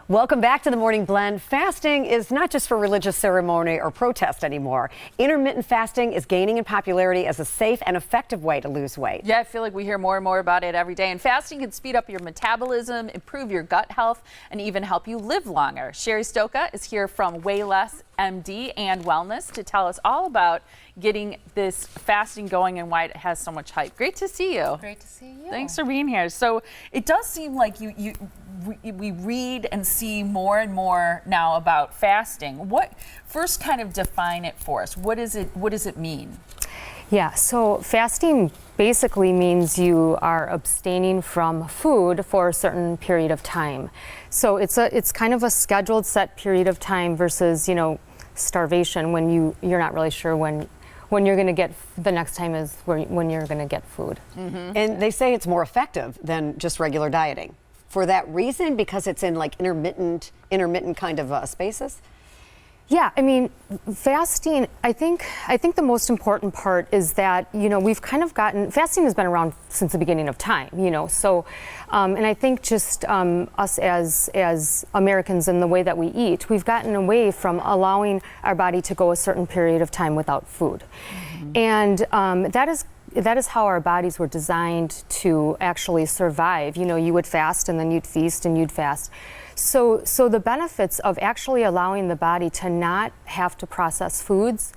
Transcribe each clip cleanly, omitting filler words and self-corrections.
Welcome back to the Morning Blend. Fasting is not just for religious ceremony or protest anymore. Intermittent fasting is gaining in popularity as a safe and effective way to lose weight. Yeah, I feel like we hear more and more about it every day. And fasting can speed up your metabolism, improve your gut health, and even help you live longer. Cheri Stoka is here from Way Less MD and Wellness to tell us all about getting this fasting going and why it has so much hype. Great to see you. Great to see you. Thanks for being here. So it does seem like we read and see more and more now about fasting. What first kind of define it for us? What does it mean? Yeah, so fasting basically means you are abstaining from food for a certain period of time. So it's kind of a scheduled set period of time versus, starvation when you're not really sure when you're going to get, the next time is when you're going to get food. Mm-hmm. And they say it's more effective than just regular dieting. For that reason, because it's in like intermittent kind of spaces? Yeah, I mean, fasting, I think the most important part is that, we've kind of fasting has been around since the beginning of time, so, and I think just us as Americans and the way that we eat, we've gotten away from allowing our body to go a certain period of time without food. Mm-hmm. And that is how our bodies were designed to actually survive. You would fast and then you'd feast and you'd fast. So the benefits of actually allowing the body to not have to process foods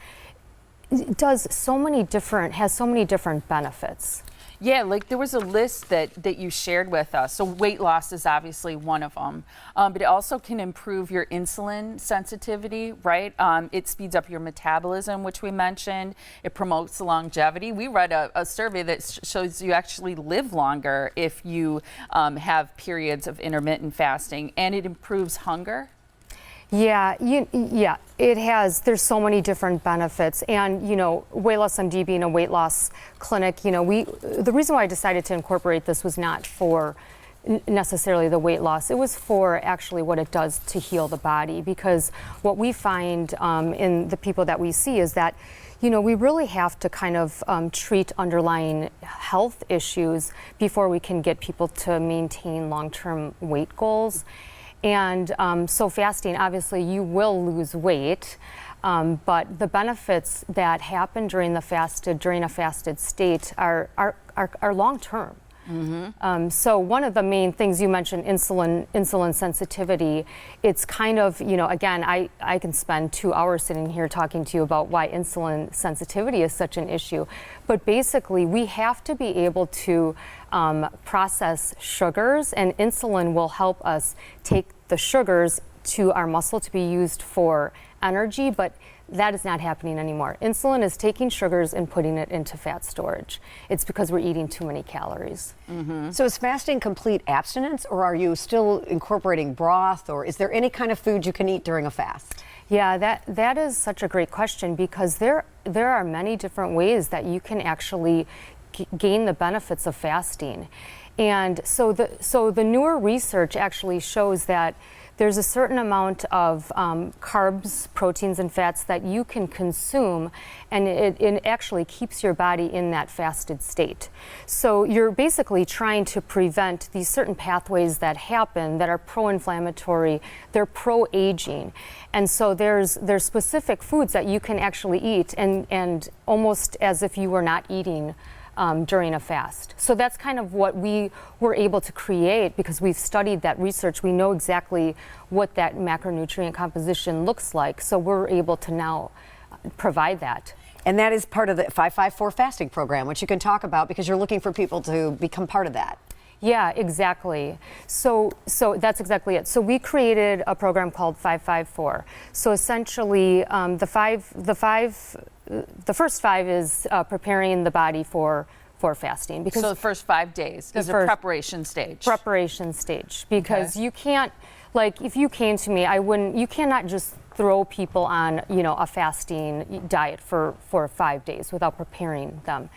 has so many different benefits. Yeah, like there was a list that you shared with us. So weight loss is obviously one of them, but it also can improve your insulin sensitivity, right? It speeds up your metabolism, which we mentioned. It promotes longevity. We read a survey that shows you actually live longer if you have periods of intermittent fasting, and it improves hunger. Yeah, it has. There's so many different benefits, and Way Less MD being a weight loss clinic, the reason why I decided to incorporate this was not for necessarily the weight loss. It was for actually what it does to heal the body, because what we find in the people that we see is that we really have to kind of treat underlying health issues before we can get people to maintain long-term weight goals. And so fasting, obviously you will lose weight, but the benefits that happen during a fasted state are long-term. Mm-hmm. So one of the main things you mentioned, insulin sensitivity, it's kind of, again, I can spend 2 hours sitting here talking to you about why insulin sensitivity is such an issue. But basically, we have to be able to process sugars, and insulin will help us take the sugars to our muscle to be used for energy, but that is not happening anymore. Insulin is taking sugars and putting it into fat storage. It's because we're eating too many calories. Mm-hmm. So is fasting complete abstinence, or are you still incorporating broth, or is there any kind of food you can eat during a fast? Yeah, that is such a great question, because there are many different ways that you can actually gain the benefits of fasting. And so the newer research actually shows that there's a certain amount of carbs, proteins, and fats that you can consume, and it actually keeps your body in that fasted state. So you're basically trying to prevent these certain pathways that happen that are pro-inflammatory, they're pro-aging. And so there's specific foods that you can actually eat and almost as if you were not eating during a fast. So that's kind of what we were able to create, because we've studied that research. We know exactly what that macronutrient composition looks like. So we're able to now provide that. And that is part of the 554 fasting program, which you can talk about because you're looking for people to become part of that. Yeah, exactly. So that's exactly it. So we created a program called 554. So essentially, the first 5 is preparing the body for fasting. So the first 5 days is a preparation stage. Preparation stage, because you can't, like, if you came to me, you cannot just throw people on, a fasting diet for 5 days without preparing them.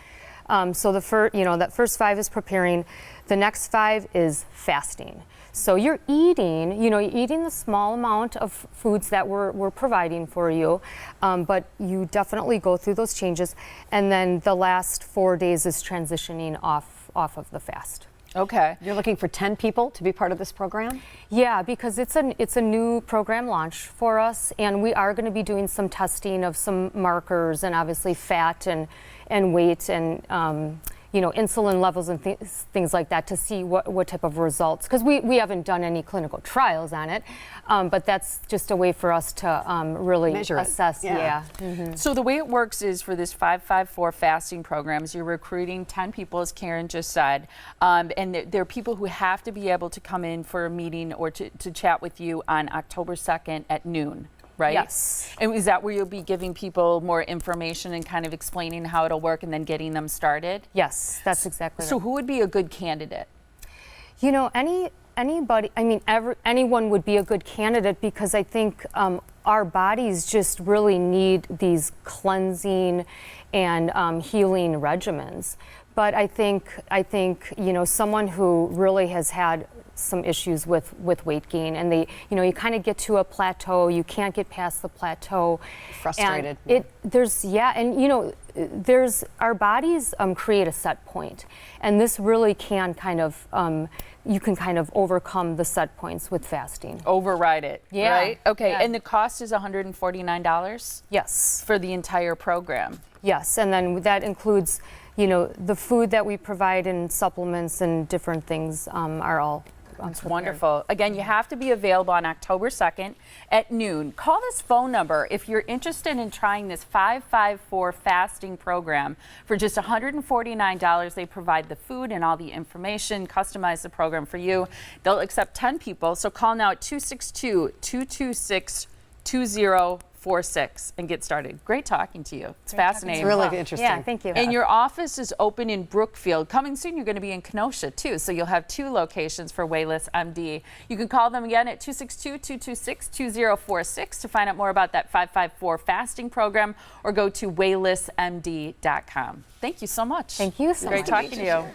So that first 5 is preparing. The next 5 is fasting. So you're eating the small amount of foods that we're providing for you, but you definitely go through those changes. And then the last 4 days is transitioning off of the fast. Okay. You're looking for 10 people to be part of this program? Yeah, because it's a new program launch for us, and we are going to be doing some testing of some markers and obviously fat and weight and insulin levels and things like that to see what type of results. Because we haven't done any clinical trials on it, but that's just a way for us to really Measure it. assess. Yeah. So the way it works is for this 5-5-4 fasting programs, you're recruiting 10 people, as Karen just said, and there are people who have to be able to come in for a meeting or to chat with you on October 2nd at noon. Right? Yes. And is that where you'll be giving people more information and kind of explaining how it'll work and then getting them started? Yes, that's exactly right. So who would be a good candidate? You know, anybody, I mean, anyone would be a good candidate because I think our bodies just really need these cleansing and healing regimens. But I think someone who really has had some issues with weight gain, and you kind of get to a plateau, you can't get past the plateau. Frustrated. And there's our bodies create a set point, and this really can kind of you can kind of overcome the set points with fasting. Override it, Yeah. right? Okay, Yeah. and the cost is $149 Yes. for the entire program. Yes, and then that includes, the food that we provide and supplements and different things are all It's wonderful. Again, you have to be available on October 2nd at noon. Call this phone number if you're interested in trying this 5-5-4 fasting program for just $149. They provide the food and all the information, customize the program for you. They'll accept 10 people, so call now at 262-226-2046 and get started. Great talking to you. It's fascinating. It's really interesting. Yeah, thank you. And your office is open in Brookfield. Coming soon, you're going to be in Kenosha, too. So you'll have 2 locations for Wayless MD. You can call them again at 262-226-2046 to find out more about that 5-5-4 fasting program, or go to waylessmd.com. Thank you so much. Thank you so Great much. talking to you.